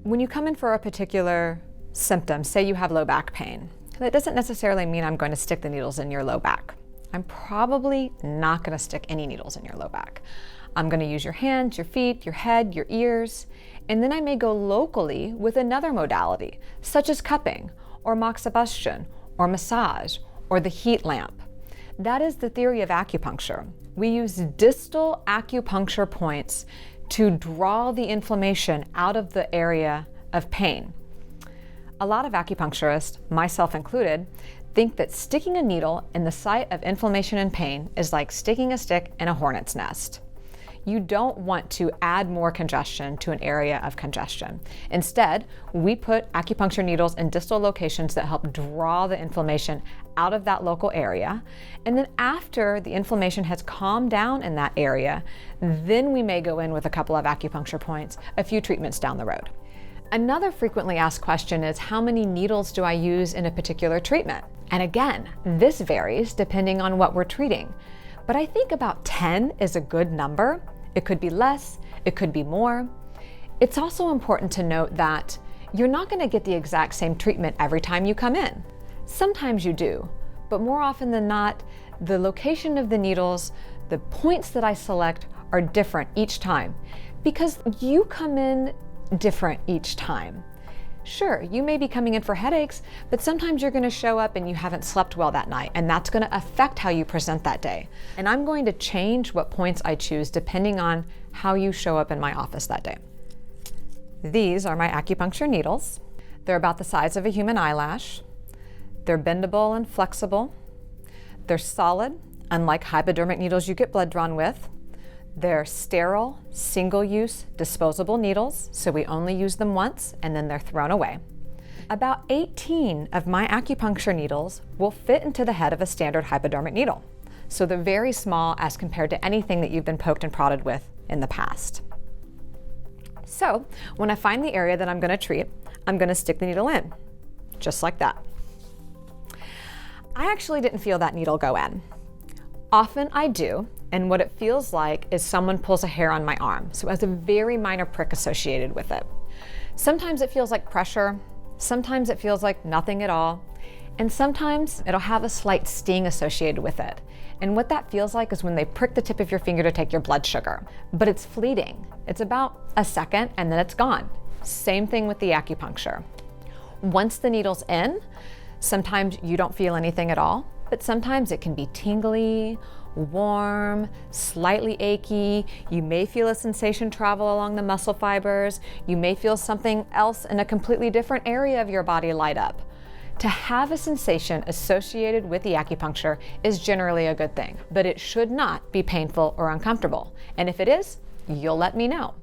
When you come in for a particular symptom, say you have low back pain, that doesn't necessarily mean I'm going to stick the needles in your low back. I'm probably not going to stick any needles in your low back. I'm going to use your hands, your feet, your head, your ears, and then I may go locally with another modality, such as cupping, or moxibustion, or massage, or the heat lamp. That is the theory of acupuncture. We use distal acupuncture points to draw the inflammation out of the area of pain. A lot of acupuncturists, myself included, think that sticking a needle in the site of inflammation and pain is like sticking a stick in a hornet's nest. You don't want to add more congestion to an area of congestion. Instead, we put acupuncture needles in distal locations that help draw the inflammation out of that local area. And then after the inflammation has calmed down in that area, then we may go in with a couple of acupuncture points, a few treatments down the road. Another frequently asked question is, how many needles do I use in a particular treatment? And again, this varies depending on what we're treating. But I think about 10 is a good number. It could be less, it could be more. It's also important to note that you're not going to get the exact same treatment every time you come in. Sometimes you do, but more often than not, the location of the needles, the points that I select are different each time because you come in different each time. Sure, you may be coming in for headaches, but sometimes you're going to show up and you haven't slept well that night, and that's going to affect how you present that day. And I'm going to change what points I choose depending on how you show up in my office that day. These are my acupuncture needles. They're about the size of a human eyelash. They're bendable and flexible. They're solid, unlike hypodermic needles you get blood drawn with. They're sterile, single-use, disposable needles, so we only use them once and then they're thrown away. About 18 of my acupuncture needles will fit into the head of a standard hypodermic needle, so they're very small as compared to anything that you've been poked and prodded with in the past. So when I find the area that I'm going to treat, I'm going to stick the needle in, just like that. I actually didn't feel that needle go in. Often I do, and what it feels like is someone pulls a hair on my arm, so it has a very minor prick associated with it. Sometimes it feels like pressure, sometimes it feels like nothing at all, and sometimes it'll have a slight sting associated with it. And what that feels like is when they prick the tip of your finger to take your blood sugar, but it's fleeting. It's about a second and then it's gone. Same thing with the acupuncture. Once the needle's in, sometimes you don't feel anything at all, but sometimes it can be tingly, warm, slightly achy. You may feel a sensation travel along the muscle fibers. You may feel something else in a completely different area of your body light up. To have a sensation associated with the acupuncture is generally a good thing, but it should not be painful or uncomfortable. And if it is, you'll let me know.